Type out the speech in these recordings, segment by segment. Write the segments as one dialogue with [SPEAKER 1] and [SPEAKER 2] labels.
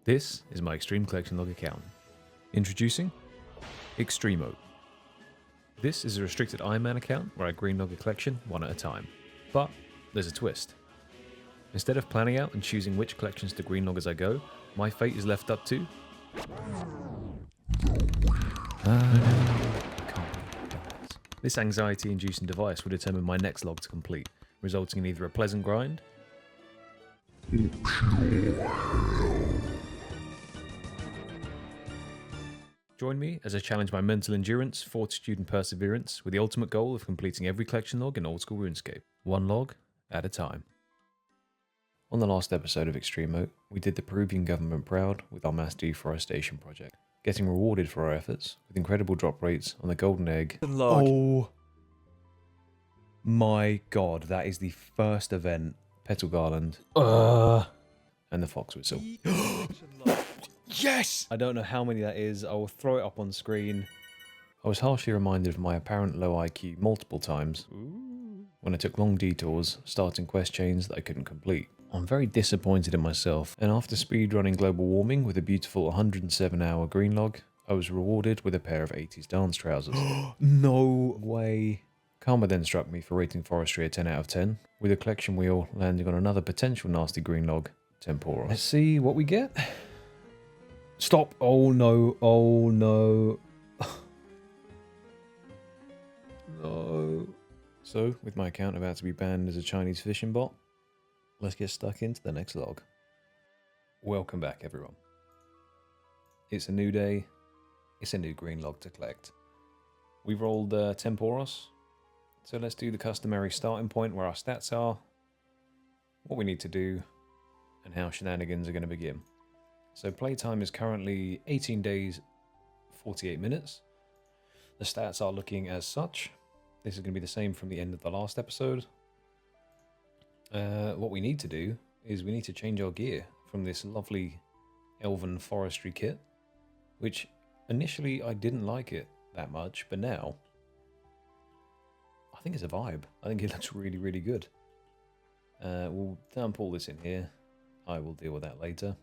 [SPEAKER 1] This is my Extreme Collection Log account. Introducing Extremo. This is a restricted Iron Man account where I green log a collection one at a time. But there's a twist. Instead of planning out and choosing which collections to green log as I go, my fate is left up to... This anxiety-inducing device will determine my next log to complete, resulting in either a pleasant grind Join me as I challenge my mental endurance, fortitude and perseverance with the ultimate goal of completing every collection log in old school RuneScape, one log at a time. On the last episode of Extremo, we did the Peruvian government proud with our mass deforestation project, getting rewarded for our efforts with incredible drop rates on the golden egg. Oh my god, that is the first event, Petal Garland, and the Fox Whistle. Yes! I don't know how many that is, I will throw it up on screen. I was harshly reminded of my apparent low IQ multiple times when I took long detours, starting quest chains that I couldn't complete. I'm very disappointed in myself, and after speedrunning global warming with a beautiful 107-hour green log, I was rewarded with a pair of 80s dance trousers. No way. Karma then struck me for rating forestry a 10 out of 10, with a collection wheel landing on another potential nasty green log, Tempoross. Let's see what we get. Stop! Oh no, oh no. No. So, with my account about to be banned as a Chinese fishing bot, let's get stuck into the next log. Welcome back, everyone. It's a new day. It's a new green log to collect. We've rolled Tempoross, so let's do the customary starting point where our stats are, what we need to do, and how shenanigans are going to begin. So playtime is currently 18 days, 48 minutes. The stats are looking as such. This is going to be the same from the end of the last episode. What we need to do is we need to change our gear from this lovely elven forestry kit, which initially I didn't like it that much, but now I think it's a vibe. I think it looks really, really good. We'll dump all this in here. I will deal with that later.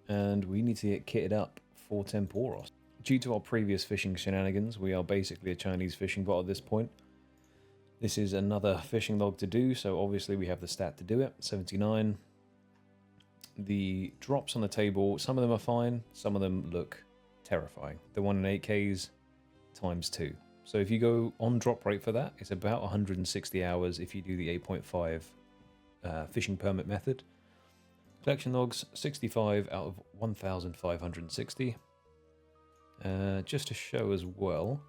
[SPEAKER 1] And we need to get kitted up for Tempoross. Due to our previous fishing shenanigans, we are basically a Chinese fishing bot at this point. This is another fishing log to do, so obviously we have the stat to do it, 79. The drops on the table, some of them are fine, some of them look terrifying. The one in 8Ks times 2. So if you go on drop rate for that, it's about 160 hours if you do the 8.5 fishing permit method. Collection logs, 65 out of 1,560. Just to show as well,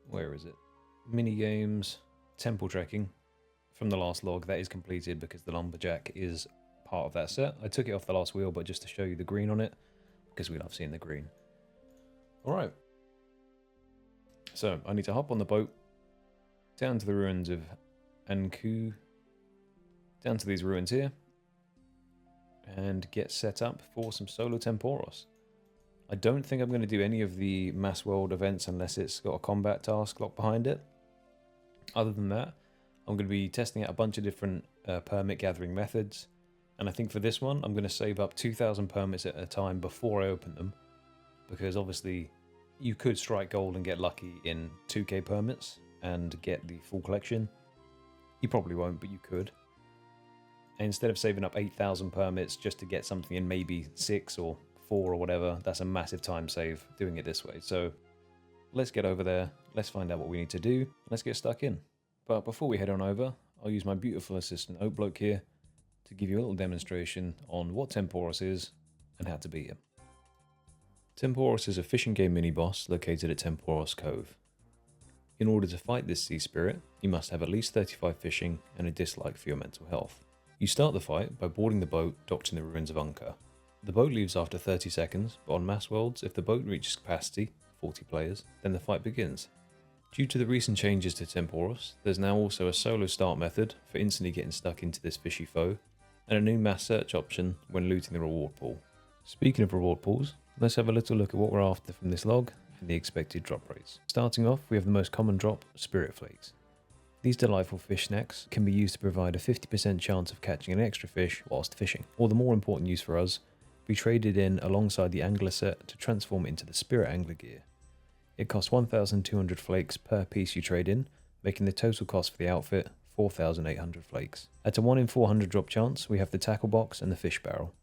[SPEAKER 1] where is it? Mini games, temple trekking from the last log, that is completed because the lumberjack is part of that set. I took it off the last wheel, but just to show you the green on it, because we love seeing the green. Alright. So, I need to hop on the boat, down to the ruins of Anku, down to these ruins here, and get set up for some solo Tempoross. I don't think I'm going to do any of the Mass World events unless it's got a combat task locked behind it. Other than that, I'm going to be testing out a bunch of different permit gathering methods, and I think for this one I'm going to save up 2,000 permits at a time before I open them, because obviously you could strike gold and get lucky in 2k permits and get the full collection. You probably won't, but you could. And instead of saving up 8,000 permits just to get something in maybe 6 or 4 or whatever, that's a massive time save doing it this way. So let's get over there, let's find out what we need to do, let's get stuck in. But before we head on over, I'll use my beautiful assistant Oak Bloke here to give you a little demonstration on what Tempoross is and how to beat him. Tempoross is a fishing game mini-boss located at Tempoross Cove. In order to fight this sea spirit, you must have at least 35 fishing and a dislike for your mental health. You start the fight by boarding the boat docked in the ruins of Unka. The boat leaves after 30 seconds, but on Mass Worlds, if the boat reaches capacity, 40 players, then the fight begins. Due to the recent changes to Tempoross, there's now also a solo start method for instantly getting stuck into this fishy foe, and a new mass search option when looting the reward pool. Speaking of reward pools, let's have a little look at what we're after from this log and the expected drop rates. Starting off, we have the most common drop, Spirit Flakes. These delightful fish snacks can be used to provide a 50% chance of catching an extra fish whilst fishing, or the more important use for us, be traded in alongside the angler set to transform into the Spirit Angler gear. It costs 1,200 flakes per piece you trade in, making the total cost for the outfit 4,800 flakes. At a 1 in 400 drop chance, we have the tackle box and the fish barrel.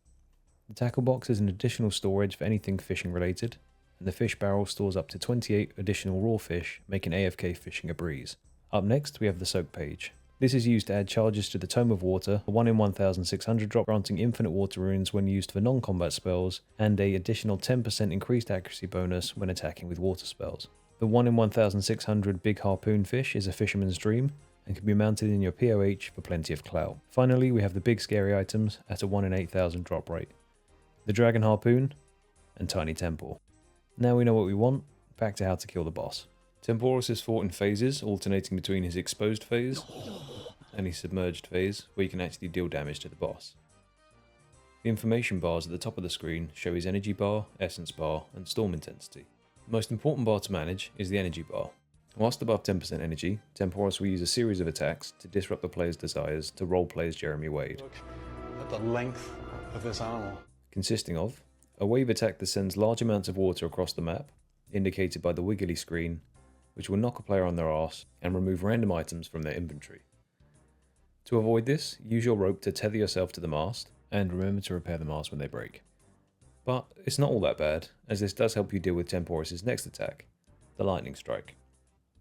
[SPEAKER 1] The tackle box is an additional storage for anything fishing related, and the fish barrel stores up to 28 additional raw fish, making AFK fishing a breeze. Up next, we have the soak page. This is used to add charges to the Tome of Water, a 1 in 1,600 drop granting infinite water runes when used for non-combat spells, and a additional 10% increased accuracy bonus when attacking with water spells. The 1 in 1,600 big harpoon fish is a fisherman's dream, and can be mounted in your POH for plenty of clout. Finally, we have the big scary items at a 1 in 8,000 drop rate. The dragon harpoon, and tiny temple. Now we know what we want, back to how to kill the boss. Tempoross is fought in phases, alternating between his exposed phase and his submerged phase, where you can actually deal damage to the boss. The information bars at the top of the screen show his energy bar, essence bar, and storm intensity. The most important bar to manage is the energy bar. Whilst above 10% energy, Tempoross will use a series of attacks to disrupt the player's desires to roleplay as Jeremey Wade.
[SPEAKER 2] Look at the length of this animal.
[SPEAKER 1] Consisting of a wave attack that sends large amounts of water across the map, indicated by the wiggly screen, which will knock a player on their arse and remove random items from their inventory. To avoid this, use your rope to tether yourself to the mast, and remember to repair the mast when they break. But it's not all that bad, as this does help you deal with Tempoross' next attack, the lightning strike.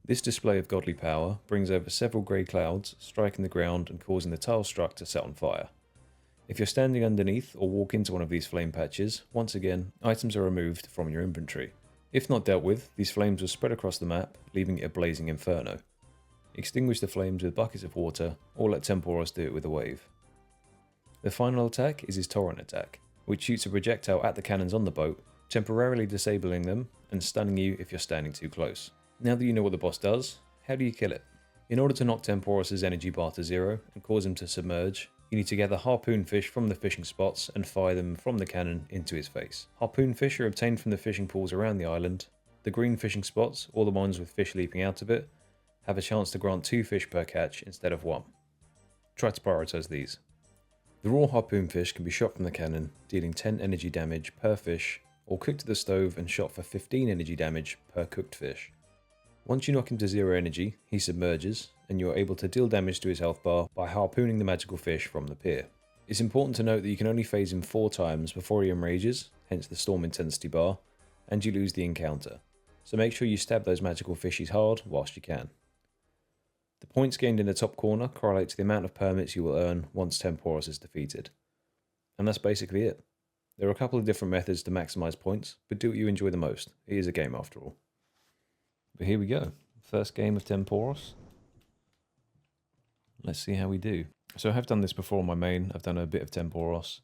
[SPEAKER 1] This display of godly power brings over several grey clouds, striking the ground and causing the tile struck to set on fire. If you're standing underneath or walk into one of these flame patches, once again, items are removed from your inventory. If not dealt with, these flames will spread across the map, leaving it a blazing inferno. Extinguish the flames with buckets of water, or let Tempoross do it with a wave. The final attack is his torrent attack, which shoots a projectile at the cannons on the boat, temporarily disabling them and stunning you if you're standing too close. Now that you know what the boss does, how do you kill it? In order to knock Tempoross' energy bar to 0 and cause him to submerge, you need to gather harpoon fish from the fishing spots and fire them from the cannon into his face. Harpoon fish are obtained from the fishing pools around the island. The green fishing spots, or the ones with fish leaping out of it, have a chance to grant 2 fish per catch instead of 1. Try to prioritise these. The raw harpoon fish can be shot from the cannon, dealing 10 energy damage per fish, or cooked to the stove and shot for 15 energy damage per cooked fish. Once you knock him to 0 energy, he submerges, and you are able to deal damage to his health bar by harpooning the magical fish from the pier. It's important to note that you can only phase him 4 times before he enrages, hence the storm intensity bar, and you lose the encounter, so make sure you stab those magical fishies hard whilst you can. The points gained in the top corner correlate to the amount of permits you will earn once Tempoross is defeated. And that's basically it. There are a couple of different methods to maximise points, but do what you enjoy the most. It is a game after all. But here we go. First game of Tempoross. Let's see how we do. So I have done this before on my main. I've done a bit of Tempoross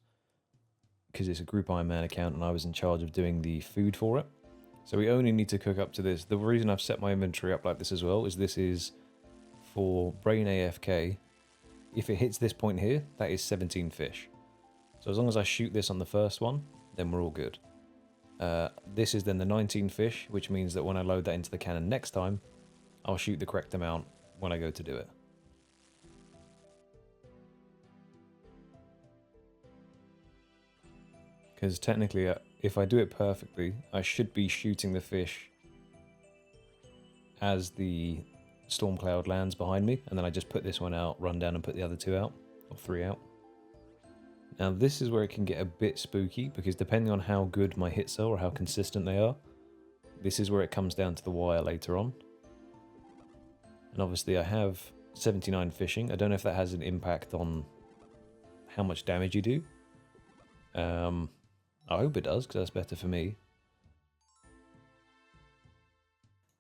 [SPEAKER 1] because it's a Group Iron Man account and I was in charge of doing the food for it. So we only need to cook up to this. The reason I've set my inventory up like this as well is this is for Brain AFK. If it hits this point here, that is 17 fish. So as long as I shoot this on the first one, then we're all good. This is then the 19 fish, which means that when I load that into the cannon next time, I'll shoot the correct amount when I go to do it. Because technically, if I do it perfectly, I should be shooting the fish as the storm cloud lands behind me, and then I just put this one out, run down and put the other 2 out, or 3 out. Now this is where it can get a bit spooky, because depending on how good my hits are or how consistent they are, this is where it comes down to the wire later on. And obviously I have 79 fishing. I don't know if that has an impact on how much damage you do. I hope it does, because that's better for me.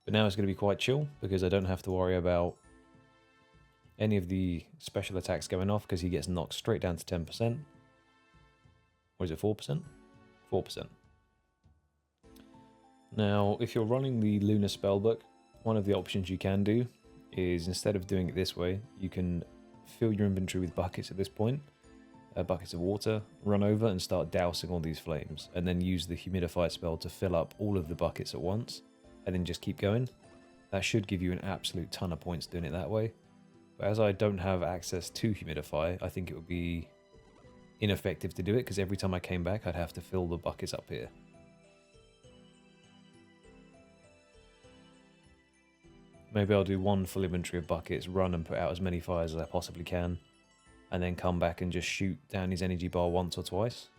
[SPEAKER 1] But now it's going to be quite chill, because I don't have to worry about any of the special attacks going off, because he gets knocked straight down to 10%. Or is it 4%? 4%. Now, if you're running the Lunar Spellbook, one of the options you can do is, instead of doing it this way, you can fill your inventory with buckets at this point, buckets of water, run over and start dousing all these flames, and then use the humidify spell to fill up all of the buckets at once, and then just keep going. That should give you an absolute ton of points doing it that way. But as I don't have access to humidify, I think it would be ineffective to do it, because every time I came back, I'd have to fill the buckets up here. Maybe I'll do one full inventory of buckets, run and put out as many fires as I possibly can, and then come back and just shoot down his energy bar once or twice.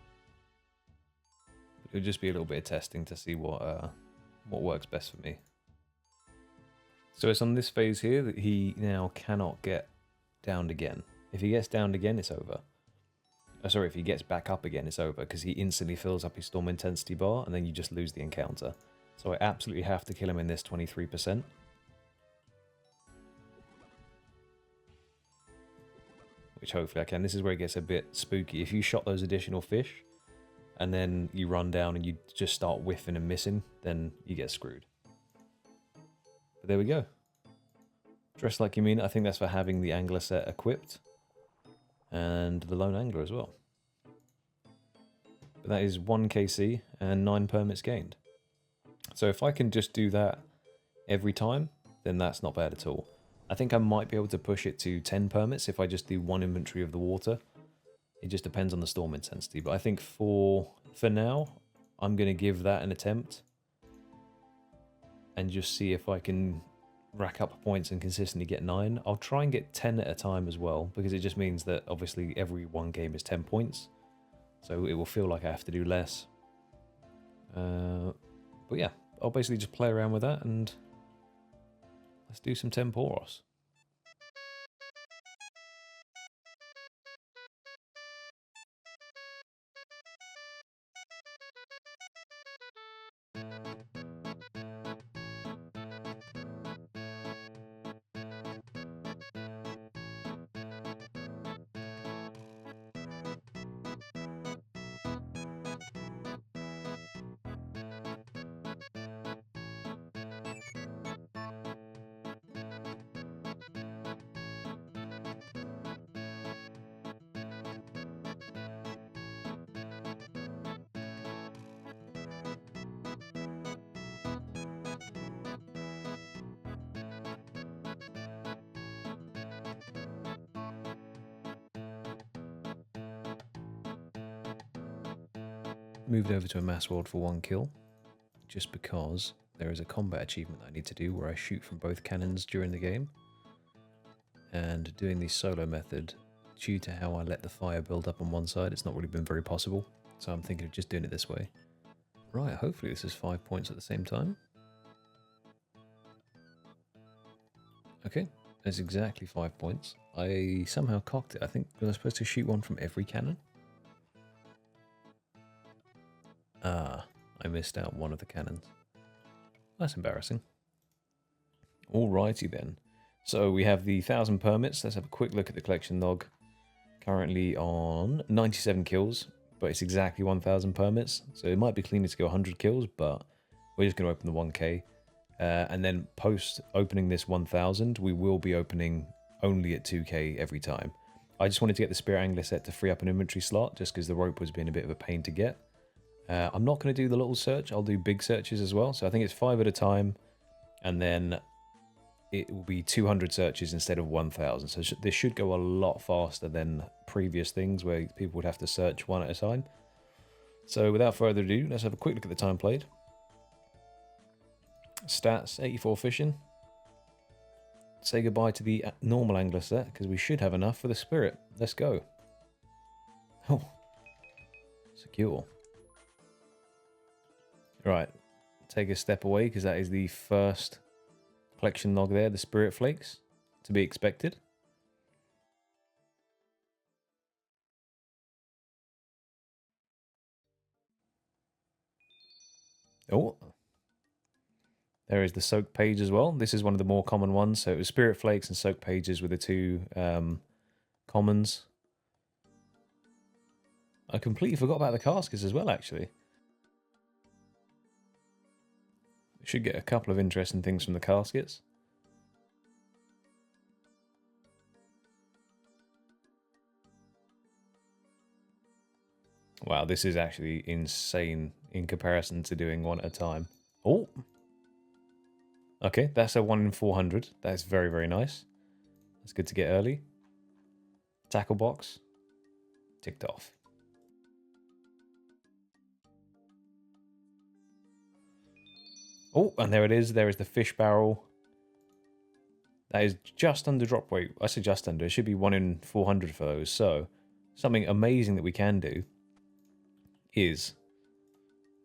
[SPEAKER 1] It'll just be a little bit of testing to see what works best for me. So it's on this phase here that he now cannot get downed again. If he gets downed again, it's over. Oh, sorry, if he gets back up again, it's over, because he instantly fills up his storm intensity bar, and then you just lose the encounter. So I absolutely have to kill him in this 23%. Which hopefully I can. This is where it gets a bit spooky. If you shot those additional fish, and then you run down and you just start whiffing and missing, then you get screwed. But there we go. Dressed like you mean. I think that's for having the angler set equipped. And the lone angler as well. But that is 1 KC and 9 permits gained. So if I can just do that every time, then that's not bad at all. I think I might be able to push it to 10 permits if I just do 1 inventory of the water. It just depends on the storm intensity. But I think for now, I'm going to give that an attempt. And just see if I can rack up points and consistently get 9. I'll try and get 10 at a time as well, because it just means that obviously every one game is 10 points. So it will feel like I have to do less. But yeah, I'll basically just play around with that and let's do some Tempoross. Moved over to a mass world for 1 kill, just because there is a combat achievement I need to do where I shoot from both cannons during the game. And doing the solo method, due to how I let the fire build up on one side, it's not really been very possible. So I'm thinking of just doing it this way. Right, hopefully this is 5 points at the same time. Okay, that's exactly 5 points. I somehow cocked it. I think was I supposed to shoot one from every cannon? Ah, I missed out one of the cannons. That's embarrassing. Alrighty then. So we have the 1,000 permits. Let's have a quick look at the collection log. Currently on 97 kills, but it's exactly 1,000 permits. So it might be cleaner to go 100 kills, but we're just going to open the 1k. And then post opening this 1,000, we will be opening only at 2k every time. I just wanted to get the Spirit Angler set to free up an inventory slot, just because the rope was being a bit of a pain to get. I'm not going to do the little search. I'll do big searches as well. So I think it's 5 at a time, and then it will be 200 searches instead of 1,000. So this should go a lot faster than previous things where people would have to search one at a time. So without further ado, let's have a quick look at the time played. Stats, 84 fishing. Say goodbye to the normal angler set, because we should have enough for the spirit. Let's go. Oh, secure. Right, take a step away, because that is the first collection log there, the spirit flakes, to be expected. Oh, there is the soak page as well. This is one of the more common ones. So it was spirit flakes and soak pages with the two commons. I completely forgot about the caskets as well, actually. Should get a couple of interesting things from the caskets. Wow, this is actually insane in comparison to doing one at a time. Oh! Okay, that's a 1 in 400. That's very, very nice. That's good to get early. Tackle box. Ticked off. Oh, and there it is. There is the fish barrel. That is just under drop weight. I say just under. It should be 1 in 400 for those. So, something amazing that we can do is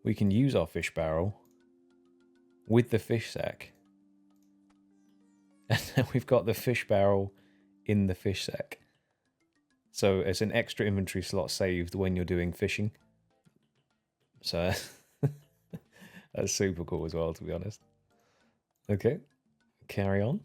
[SPEAKER 1] we can use our fish barrel with the fish sack. And then we've got the fish barrel in the fish sack. So it's an extra inventory slot saved when you're doing fishing. So that's super cool as well, to be honest. Okay, carry on.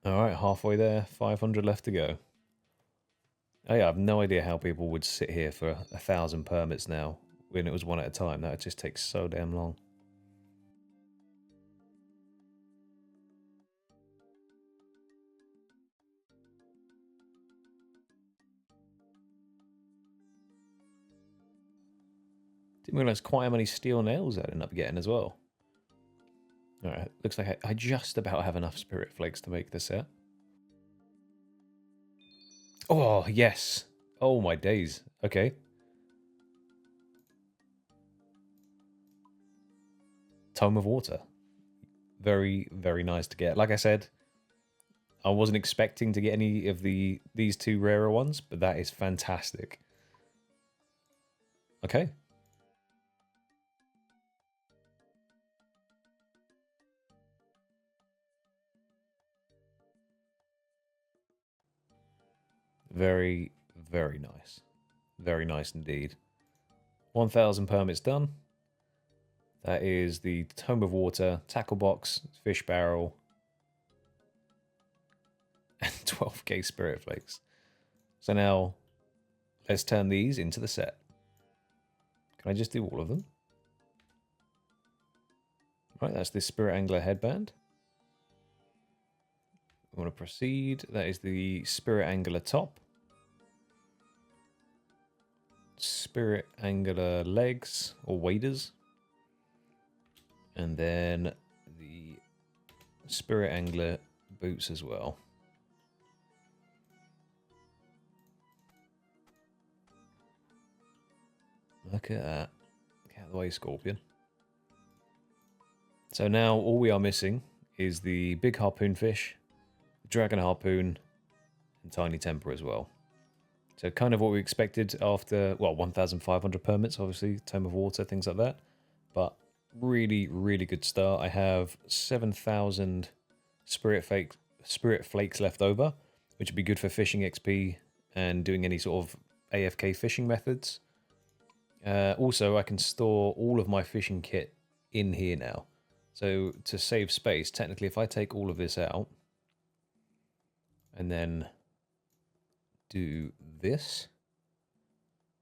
[SPEAKER 1] Alright, halfway there, 500 left to go. Oh yeah, I have no idea how people would sit here for 1,000 permits now when it was one at a time. That just takes so damn long. Didn't realise quite how many steel nails I'd end up getting as well. Alright, looks like I just about have enough spirit flakes to make this set. Oh, yes. Oh, my days. Okay. Tome of Water. Very, very nice to get. Like I said, I wasn't expecting to get any of these two rarer ones, but that is fantastic. Okay. Very, very nice. Very nice indeed. 1,000 permits done. That is the Tome of Water, Tackle Box, Fish Barrel, and 12k Spirit Flakes. So now, let's turn these into the set. Can I just do all of them? Right, that's the Spirit Angler headband. We want to proceed. That is the Spirit Angler top. Spirit Angler legs, or waders. And then the Spirit Angler boots as well. Look at that. Get out of the way, Scorpion. So now all we are missing is the big harpoon fish, dragon harpoon, and tiny temper as well. So kind of what we expected after, well, 1,500 permits, obviously, Tome of Water, things like that. But really, really good start. I have 7,000 spirit flakes left over, which would be good for fishing XP and doing any sort of AFK fishing methods. Also, I can store all of my fishing kit in here now. So to save space, technically, if I take all of this out and then do this,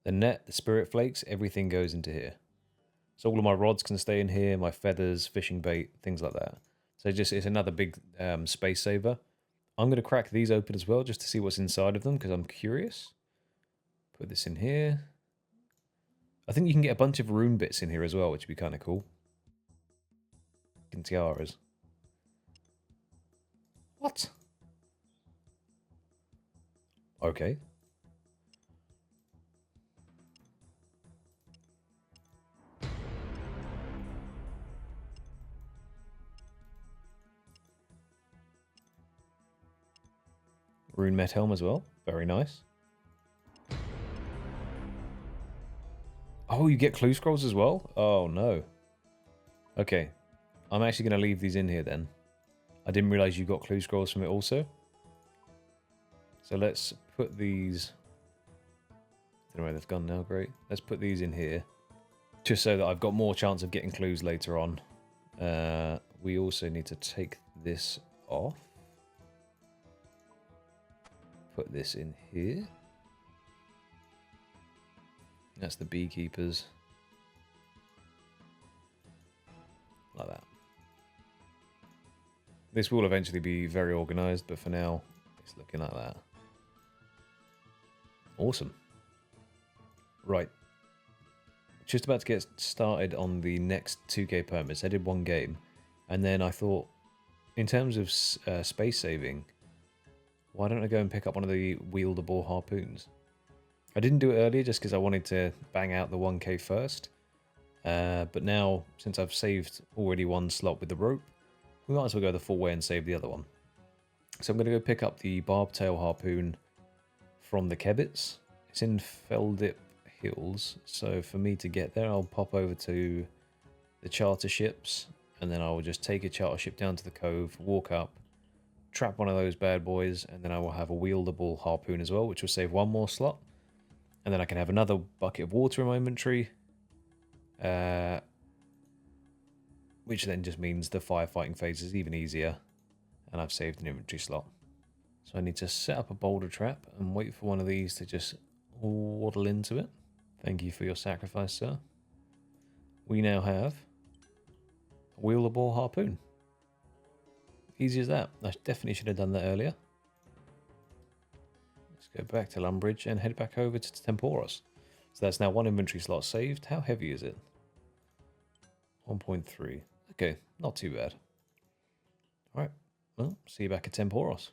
[SPEAKER 1] the net, the spirit flakes, everything goes into here. So all of my rods can stay in here, my feathers, fishing bait, things like that. So it's another big space saver. I'm going to crack these open as well just to see what's inside of them because I'm curious. Put this in here. I think you can get a bunch of rune bits in here as well, which would be kind of cool. And tiaras. What? Okay. Rune Met Helm as well. Very nice. Oh, you get clue scrolls as well? Oh, no. Okay. I'm actually going to leave these in here then. I didn't realize you got clue scrolls from it also. So let's put these... I don't know where they've gone now, great. Let's put these in here. Just so that I've got more chance of getting clues later on. We also need to take this off. Put this in here. That's the beekeepers. Like that. This will eventually be very organised, but for now, it's looking like that. Awesome. Right. Just about to get started on the next 2k permits. I did one game, and then I thought, in terms of space saving, why don't I go and pick up one of the wieldable harpoons? I didn't do it earlier just because I wanted to bang out the 1k first. But now, since I've saved already one slot with the rope, we might as well go the full way and save the other one. So I'm going to go pick up the barbtail harpoon from the Kebits. It's in Feldip Hills, so for me to get there, I'll pop over to the charter ships, and then I will just take a charter ship down to the cove, walk up, trap one of those bad boys, and then I will have a wieldable harpoon as well, which will save one more slot. And then I can have another bucket of water in my inventory, which then just means the firefighting phase is even easier, and I've saved an inventory slot. So I need to set up a boulder trap and wait for one of these to just waddle into it. Thank you for your sacrifice, sir. We now have a wieldable harpoon. Easy as that. I definitely should have done that earlier. Let's go back to Lumbridge and head back over to Tempoross. So that's now one inventory slot saved. How heavy is it? 1.3. Okay, not too bad. Alright, well, see you back at Tempoross.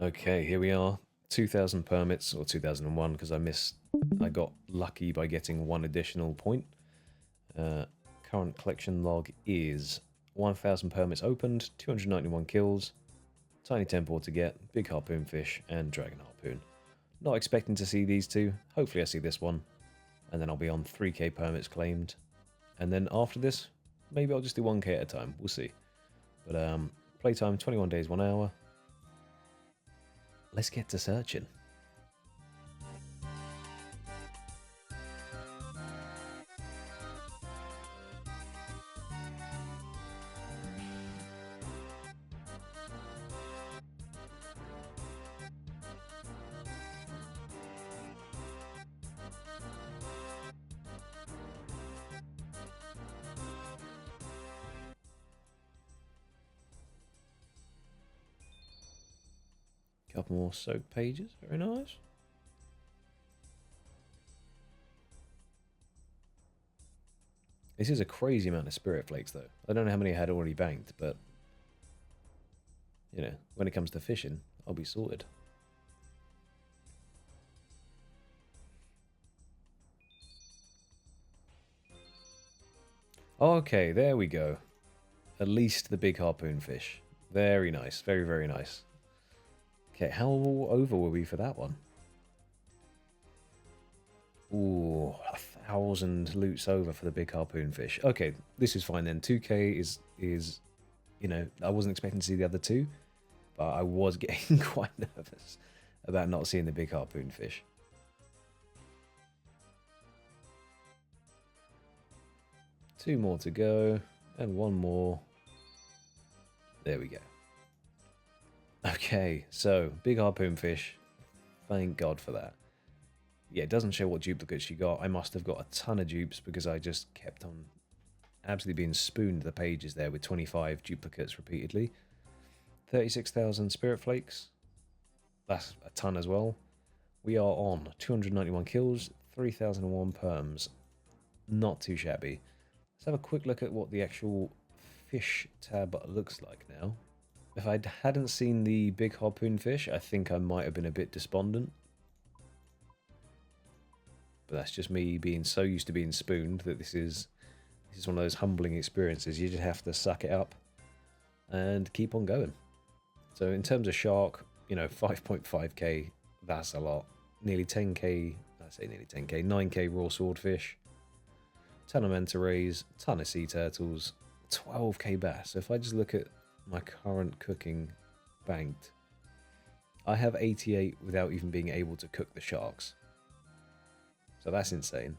[SPEAKER 1] Okay, here we are. 2,000 permits, or 2001, because I got lucky by getting one additional point. Current collection log is 1,000 permits opened, 291 kills, tiny temple to get, big harpoon fish, and dragon harpoon. Not expecting to see these two. Hopefully I see this one, and then I'll be on 3k permits claimed. And then after this, maybe I'll just do 1k at a time. We'll see. But playtime 21 days, 1 hour. Let's get to searching. Couple more soak pages, very nice. This is a crazy amount of spirit flakes though. I don't know how many I had already banked, but you know, when it comes to fishing, I'll be sorted. Okay, there we go. At least the big harpoon fish. Very nice, very, very nice. Okay, how over were we for that one? Ooh, 1,000 loots over for the big harpoon fish. Okay, this is fine then. 2k is, you know, I wasn't expecting to see the other two, but I was getting quite nervous about not seeing the big harpoon fish. Two more to go, and one more. There we go. Okay, so big harpoon fish. Thank God for that. Yeah, it doesn't show what duplicates you got. I must have got a ton of dupes because I just kept on absolutely being spooned the pages there with 25 duplicates repeatedly. 36,000 spirit flakes. That's a ton as well. We are on 291 kills, 3,001 perms. Not too shabby. Let's have a quick look at what the actual fish tab looks like now. If I hadn't seen the big harpoon fish, I think I might have been a bit despondent. But that's just me being so used to being spooned that this is one of those humbling experiences. You just have to suck it up. and keep on going. So in terms of shark, you know, 5.5k, that's a lot. Nearly 10k, I say nearly 10k, 9k raw swordfish, ton of manta rays, ton of sea turtles, 12k bass. So if I just look at my current cooking banked, I have 88 without even being able to cook the sharks. So that's insane.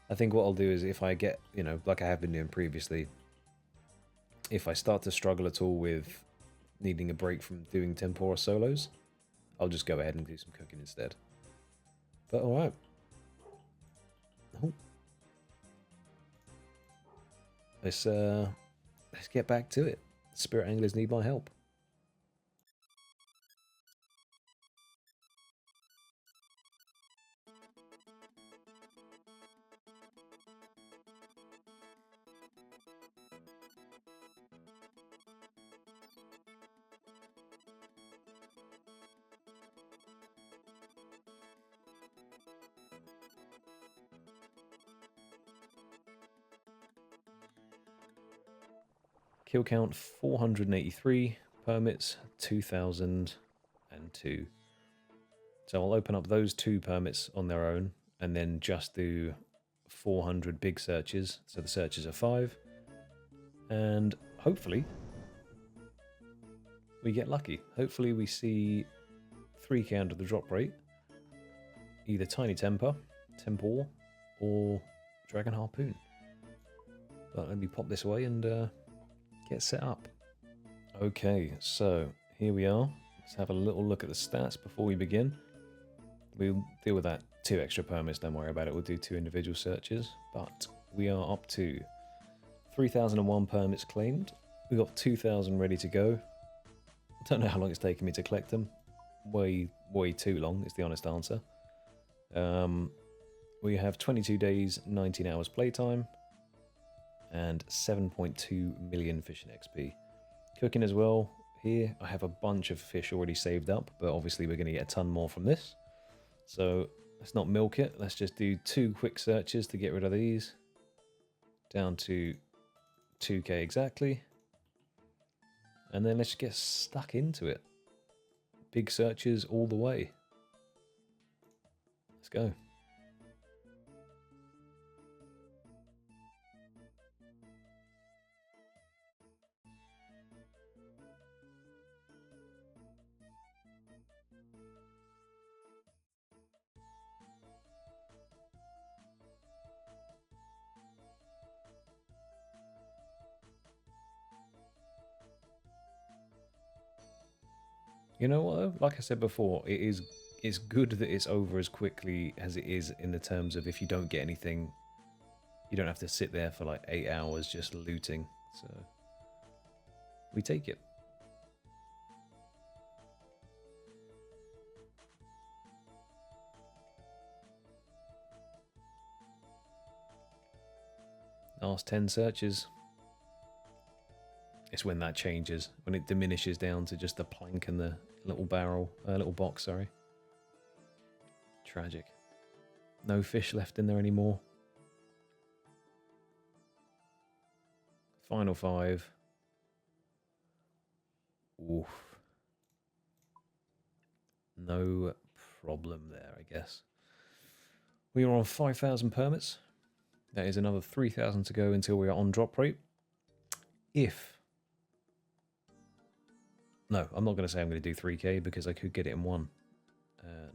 [SPEAKER 1] I think what I'll do is if I get, you know, like I have been doing previously, if I start to struggle at all with needing a break from doing Tempoross solos, I'll just go ahead and do some cooking instead. But alright. Oh. Let's get back to it. Spirit anglers need my help. Kill count 483, permits 2002. So I'll open up those 2 permits on their own and then just do 400 big searches. So the searches are 5. And hopefully we get lucky. Hopefully we see 3k under the drop rate. Either Tiny Temper, Tempor, or Dragon Harpoon. But let me pop this away and get set up. Okay, so here we are. Let's have a little look at the stats before we begin. We'll deal with that 2 extra permits, don't worry about it. We'll do 2 individual searches, but we are up to 3,001 permits claimed. We've got 2,000 ready to go. I don't know how long it's taken me to collect them. Way too long is the honest answer. We have 22 days, 19 hours playtime, and 7.2 million fishing XP. Cooking as well. Here I have a bunch of fish already saved up, but obviously we're going to get a ton more from this. So let's not milk it. Let's just do 2 quick searches to get rid of these. Down to 2k exactly. And then let's get stuck into it. Big searches all the way. Let's go. You know what though? Like I said before, it's good that it's over as quickly as it is in the terms of if you don't get anything, you don't have to sit there for like 8 hours just looting. So we take it. Last 10 searches. It's when that changes, when it diminishes down to just the plank and the little barrel, little box, sorry. Tragic. No fish left in there anymore. Final 5. Oof. No problem there, I guess. We are on 5,000 permits. That is another 3,000 to go until we are on drop rate. No, I'm not going to say I'm going to do 3k because I could get it in one.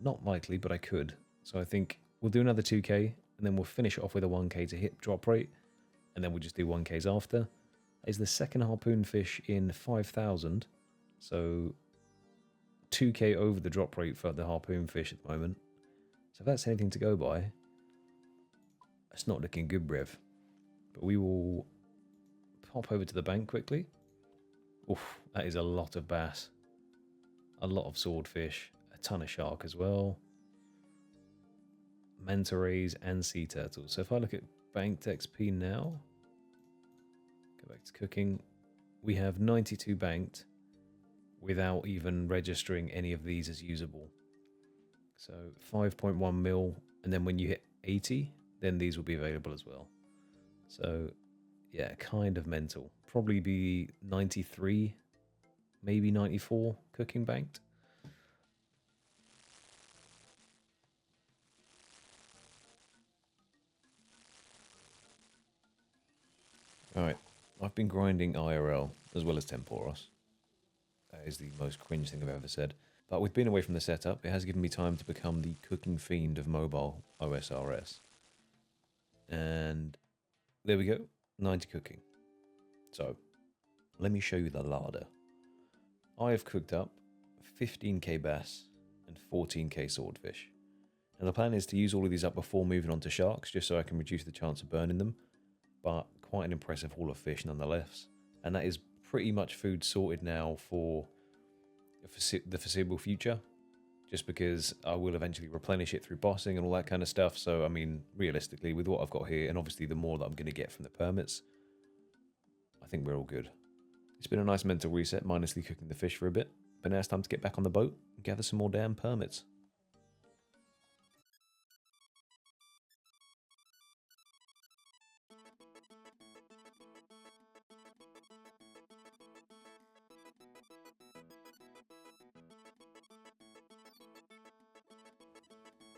[SPEAKER 1] Not likely, but I could. So I think we'll do another 2k and then we'll finish it off with a 1k to hit drop rate. And then we'll just do 1ks after. That is the second harpoon fish in 5,000. So 2k over the drop rate for the harpoon fish at the moment. So if that's anything to go by, it's not looking good, Brev. But we will pop over to the bank quickly. Oof, that is a lot of bass. A lot of swordfish. A ton of shark as well. Manta rays and sea turtles. So if I look at banked XP now, go back to cooking, we have 92 banked without even registering any of these as usable. So 5.1 mil, and then when you hit 80, then these will be available as well. So yeah, kind of mental. probably be 93, maybe 94 cooking banked. Alright, I've been grinding IRL as well as Tempoross. That is the most cringe thing I've ever said. But with being away from the setup, it has given me time to become the cooking fiend of mobile OSRS. And there we go, 90 cooking. So, let me show you the larder. I have cooked up 15k bass and 14k swordfish. And the plan is to use all of these up before moving on to sharks, just so I can reduce the chance of burning them. But quite an impressive haul of fish nonetheless. And that is pretty much food sorted now for the foreseeable future, just because I will eventually replenish it through bossing and all that kind of stuff. So, I mean, realistically, with what I've got here, and obviously the more that I'm going to get from the permits, I think we're all good. It's been a nice mental reset, mindlessly cooking the fish for a bit, but now it's time to get back on the boat and gather some more damn permits.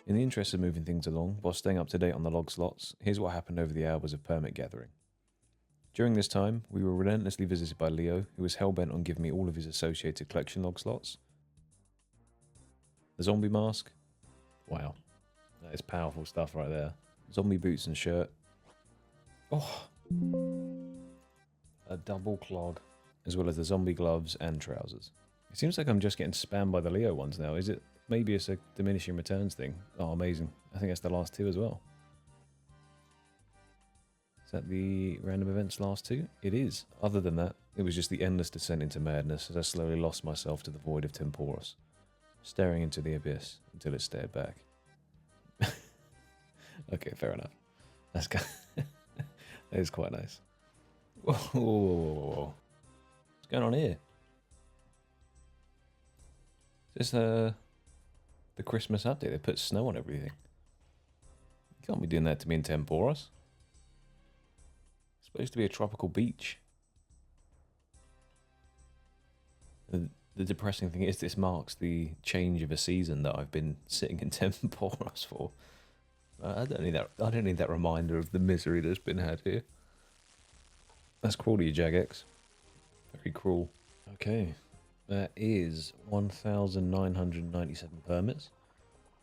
[SPEAKER 1] In the interest of moving things along, while staying up to date on the log slots, here's what happened over the hours of permit gathering. During this time, we were relentlessly visited by Leo, who was hell-bent on giving me all of his associated collection log slots. The zombie mask. Wow. That is powerful stuff right there. Zombie boots and shirt. Oh! A double clog. As well as the zombie gloves and trousers. It seems like I'm just getting spammed by the Leo ones now. Is it? Maybe it's a diminishing returns thing. Oh, amazing. I think that's the last two as well. Is that the random events last two? It is. Other than that, it was just the endless descent into madness as I slowly lost myself to the void of Tempoross, staring into the abyss until it stared back. Okay, fair enough. That's that is quite nice. Whoa, whoa, whoa, whoa. What's going on here? Is this the Christmas update? They put snow on everything. You can't be doing that to me in Tempoross. It's supposed to be a tropical beach. The depressing thing is this marks the change of a season that I've been sitting in Tempoross for. I don't need that reminder of the misery that's been had here. That's cruel to you, Jagex. Very cruel. Okay. That is 1,997 permits.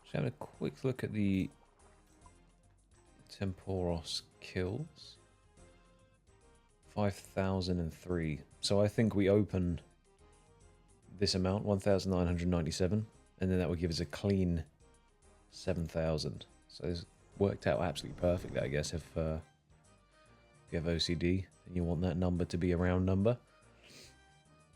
[SPEAKER 1] Just have a quick look at the Tempoross kills. 5,003. So I think we open this amount, 1,997, and then that would give us a clean 7,000. So it's worked out absolutely perfect, I guess, if you have OCD and you want that number to be a round number.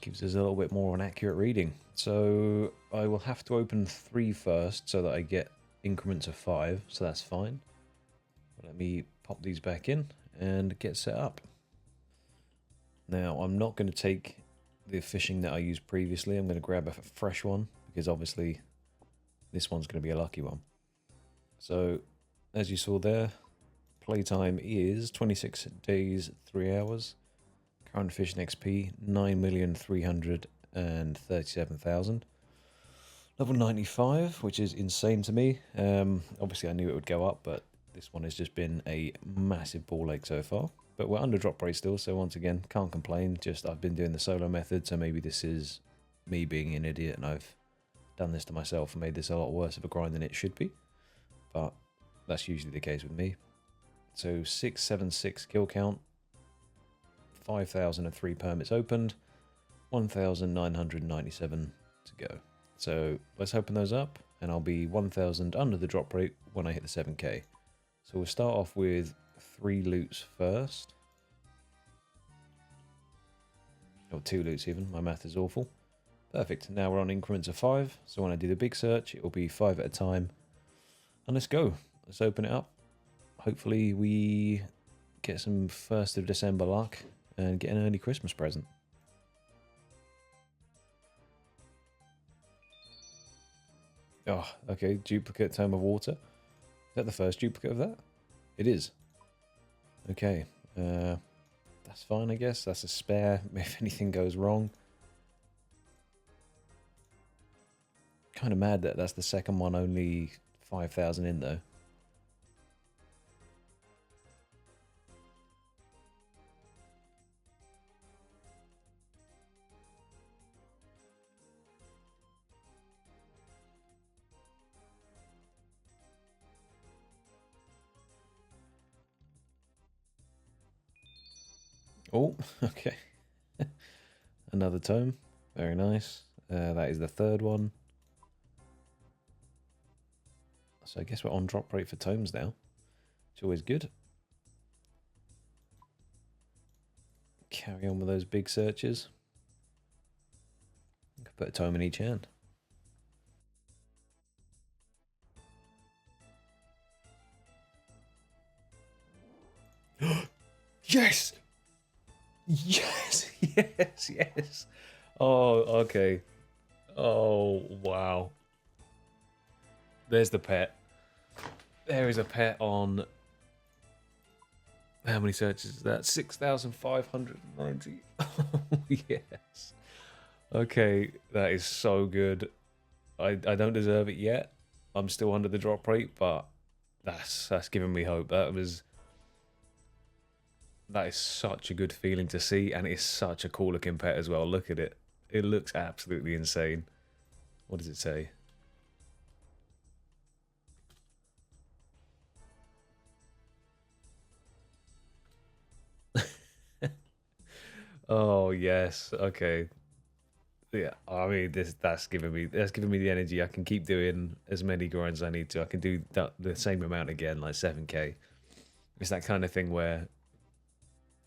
[SPEAKER 1] Gives us a little bit more of an accurate reading. So I will have to open 3 first so that I get increments of 5, so that's fine. Let me pop these back in and get set up. Now, I'm not going to take the fishing that I used previously. I'm going to grab a fresh one because obviously this one's going to be a lucky one. So, as you saw there, playtime is 26 days, 3 hours. Current fishing XP, 9,337,000. Level 95, which is insane to me. Obviously, I knew it would go up, but this one has just been a massive ball ache so far. But we're under drop rate still, so once again, can't complain. Just I've been doing the solo method, so maybe this is me being an idiot and I've done this to myself and made this a lot worse of a grind than it should be. But that's usually the case with me. So 676 kill count, 5,003 permits opened, 1,997 to go. So let's open those up, and I'll be 1,000 under the drop rate when I hit the 7k. So we'll start off with 3 loots first. Or 2 loots even, my math is awful. Perfect, now we're on increments of 5, so when I do the big search, it will be 5 at a time. And let's go, let's open it up. Hopefully we get some 1st of December luck and get an early Christmas present. Oh, okay, duplicate Tome of Water. Is that the first duplicate of that? It is. Okay, That's fine, I guess. That's a spare if anything goes wrong. Kind of mad that that's the second one, only 5,000 in though. Oh, okay. Another tome. Very nice. That is the third one. So I guess we're on drop rate for tomes now. It's always good. Carry on with those big searches. Could put a tome in each hand. Yes! Yes! Yes! Yes! Oh, okay. Oh, wow. There's the pet. There is a pet on... How many searches is that? 6,590. Oh, yes. Okay, that is so good. I don't deserve it yet. I'm still under the drop rate, but that's giving me hope. That is such a good feeling to see, and it's such a cool looking pet as well. Look at it. It looks absolutely insane. What does it say? Oh yes, okay. Yeah, I mean that's giving me the energy. I can keep doing as many grinds as I need to. I can do the same amount again, like 7k. It's that kind of thing where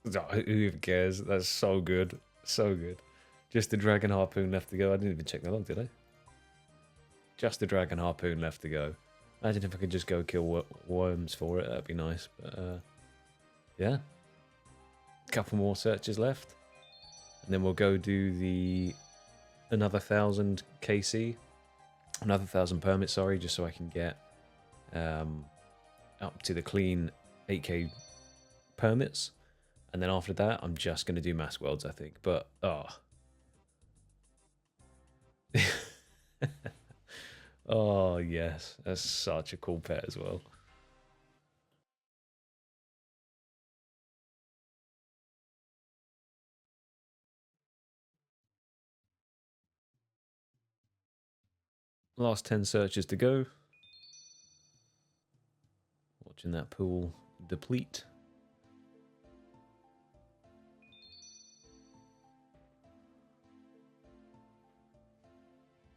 [SPEAKER 1] who even cares? That's so good, so good. Just the dragon harpoon left to go. I didn't even check the log, did I? Just the dragon harpoon left to go. Imagine if I could just go kill worms for it. That'd be nice. But yeah, a couple more searches left, and then we'll go do another 1,000 KC, another 1,000 permits. Sorry, just so I can get up to the clean 8k permits, and then after that, I'm just gonna do mask worlds, I think. But oh yes, that's such a cool pet as well. Last 10 searches to go. Watching that pool deplete.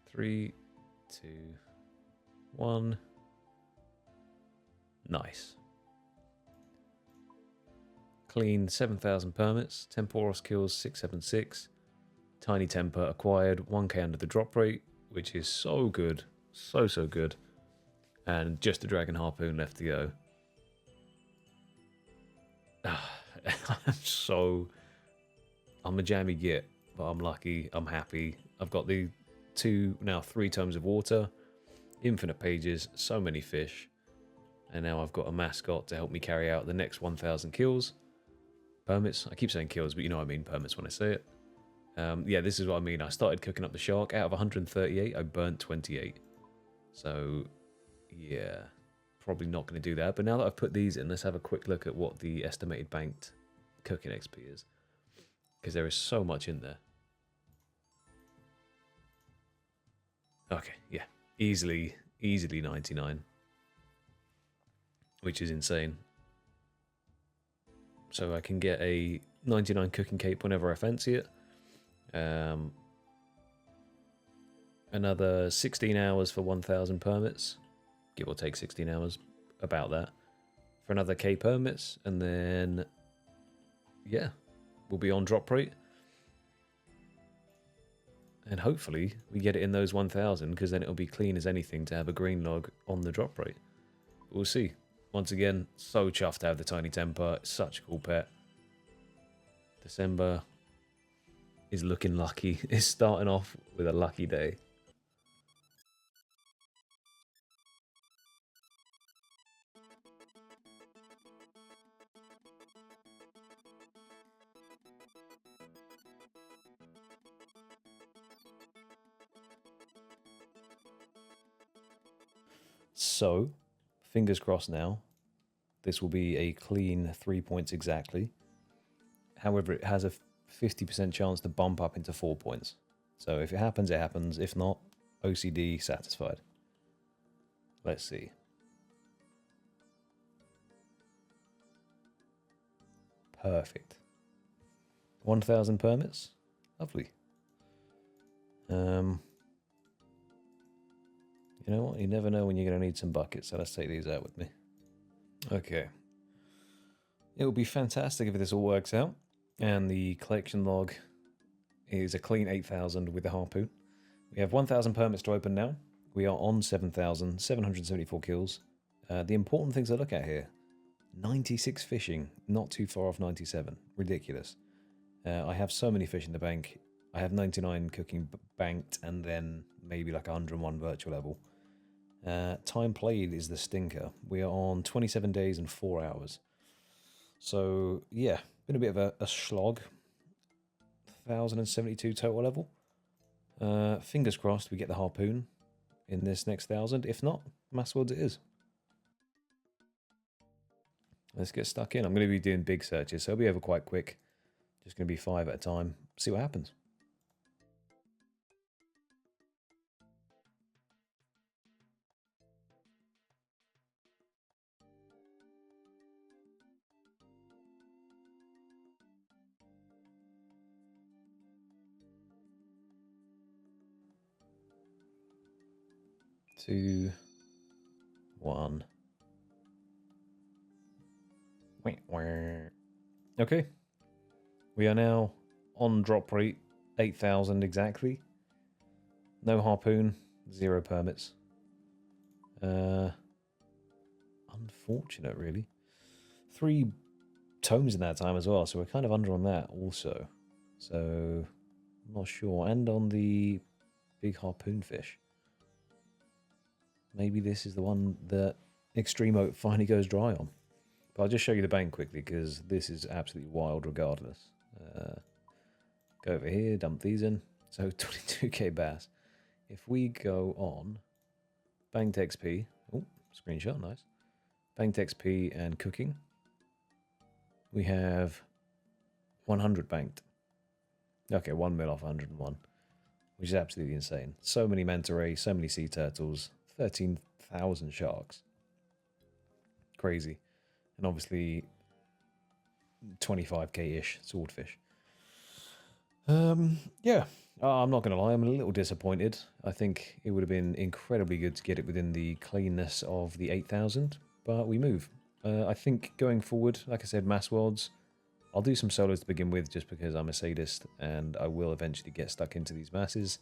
[SPEAKER 1] Three, two, one. Nice. Clean 7,000 permits. Tempoross kills 676. Tiny Temper acquired 1k under the drop rate, which is so good. So good. And just a Dragon Harpoon left to go. I'm a jammy git, but I'm lucky. I'm happy. I've got the 3 tomes of water, infinite pages, so many fish, and now I've got a mascot to help me carry out the next 1,000 kills. Permits. I keep saying kills, but you know what I mean permits when I say it. Yeah, this is what I mean. I started cooking up the shark. Out of 138, I burnt 28. So, yeah, probably not going to do that. But now that I've put these in, let's have a quick look at what the estimated banked cooking XP is, because there is so much in there. Okay, yeah, easily 99, which is insane. So I can get a 99 cooking cape whenever I fancy it. Another 16 hours for 1,000 permits, give or take 16 hours, about that, for another K permits, and then yeah, we'll be on drop rate. And hopefully we get it in those 1,000, because then it'll be clean as anything to have a green log on the drop rate. But we'll see. Once again, so chuffed to have the Tiny Temper. It's such a cool pet. December is looking lucky. It's starting off with a lucky day. So, fingers crossed now. This will be a clean 3 points exactly. However, it has a 50% chance to bump up into 4 points. So if it happens, it happens. If not, OCD satisfied. Let's see. Perfect. 1,000 permits. Lovely. You know what? You never know when you're going to need some buckets, so let's take these out with me. Okay. It will be fantastic if this all works out, and the collection log is a clean 8,000 with the harpoon. We have 1,000 permits to open now. We are on 7,774 kills. The important things to look at here. 96 fishing, not too far off 97. Ridiculous. I have so many fish in the bank. I have 99 cooking banked, and then maybe like 101 virtual level. Time played is the stinker. We are on 27 days and 4 hours. So, yeah, been a bit of a slog. 1,072 total level. Fingers crossed we get the harpoon in this next 1,000. If not, mass worlds it is. Let's get stuck in. I'm going to be doing big searches, so it'll be over quite quick. Just going to be 5 at a time. See what happens. Two, one. Okay. We are now on drop rate 8,000 exactly. No harpoon, 0 permits. Unfortunate, really. 3 tomes in that time as well, so we're kind of under on that also. So, I'm not sure. And on the big harpoon fish. Maybe this is the one that Extremo finally goes dry on. But I'll just show you the bank quickly because this is absolutely wild regardless. Go over here, dump these in. So 22k bass. If we go on banked XP, oh, screenshot, nice. Banked XP and cooking, we have 100 banked. Okay, 1 mil off 101, which is absolutely insane. So many manta ray, so many sea turtles, 13,000 sharks. Crazy. And obviously 25k-ish swordfish. Yeah, I'm not going to lie, I'm a little disappointed. I think it would have been incredibly good to get it within the cleanness of the 8,000, but we move. I think going forward, like I said, mass worlds, I'll do some solos to begin with just because I'm a sadist and I will eventually get stuck into these masses.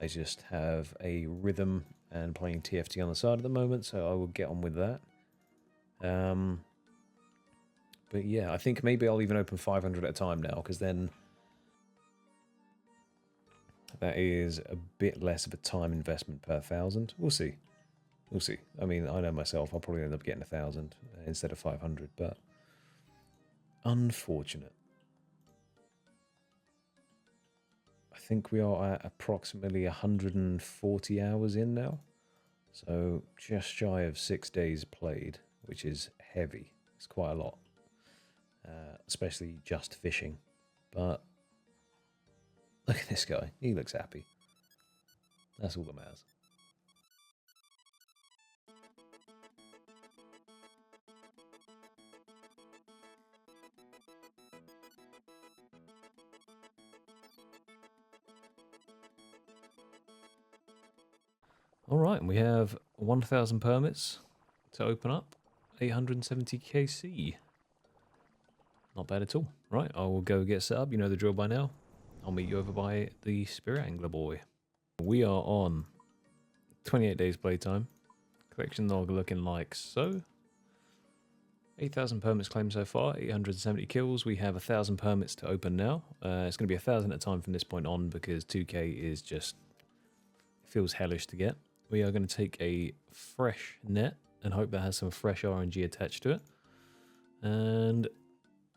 [SPEAKER 1] I just have a rhythm and playing TFT on the side at the moment, so I will get on with that. But yeah, I think maybe I'll even open 500 at a time now, because then that is a bit less of a time investment per 1,000. We'll see. We'll see. I mean, I know myself, I'll probably end up getting 1,000 instead of 500, but unfortunate. I think we are at approximately 140 hours in now. So just shy of 6 days played, which is heavy. It's quite a lot. Especially just fishing. But look at this guy. He looks happy. That's all that matters. Alright, we have 1,000 permits to open up. 870 KC. Not bad at all. Right, I will go get set up. You know the drill by now. I'll meet you over by the Spirit Angler Boy. We are on 28 days playtime. Collection log looking like so. 8,000 permits claimed so far, 870 kills. We have 1,000 permits to open now. It's going to be 1,000 at a time from this point on because 2k is just, feels hellish to get. We are going to take a fresh net and hope that has some fresh RNG attached to it. And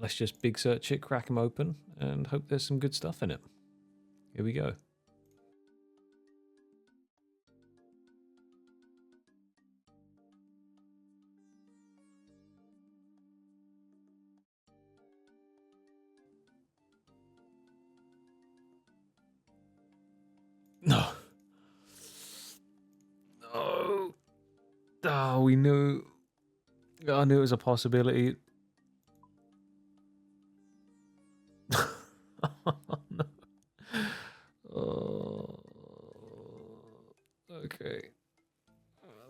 [SPEAKER 1] let's just big search it, crack them open, and hope there's some good stuff in it. Here we go. No. No. Oh, we knew. I knew it was a possibility. Oh, no. Oh. Okay.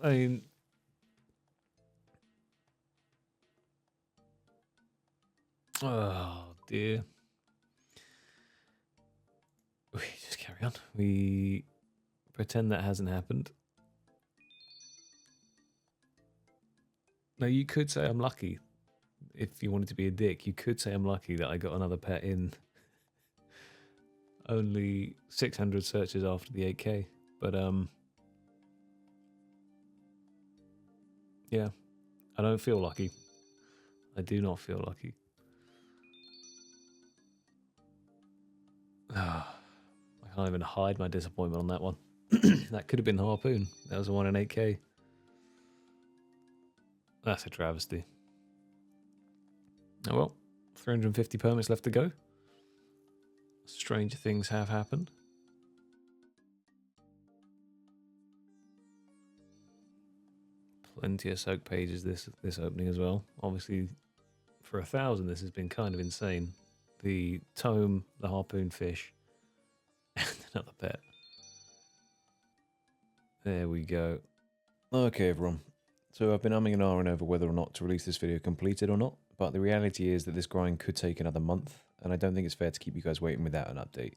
[SPEAKER 1] I mean. Oh, dear. We just carry on. We pretend that hasn't happened. Now, you could say I'm lucky. If you wanted to be a dick, you could say I'm lucky that I got another pet in only 600 searches after the 8K. But, yeah, I don't feel lucky. I do not feel lucky. I can't even hide my disappointment on that one. That could have been Harpoon. That was the one in 8K. That's a travesty. Oh well, 350 permits left to go. Stranger things have happened. Plenty of soak pages this opening as well. Obviously, for 1,000, this has been kind of insane. The tome, the harpoon fish, and another pet. There we go. Okay, everyone. So I've been umming and ahhing over whether or not to release this video completed or not, but the reality is that this grind could take another month, and I don't think it's fair to keep you guys waiting without an update.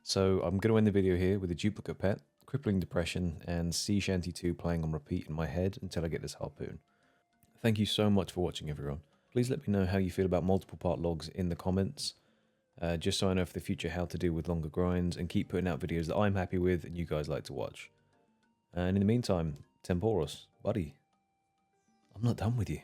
[SPEAKER 1] So I'm going to end the video here with a duplicate pet, crippling depression, and Sea Shanty 2 playing on repeat in my head until I get this harpoon. Thank you so much for watching, everyone. Please let me know how you feel about multiple part logs in the comments, just so I know for the future how to deal with longer grinds, and keep putting out videos that I'm happy with and you guys like to watch. And in the meantime, Tempoross, buddy, I'm not done with you.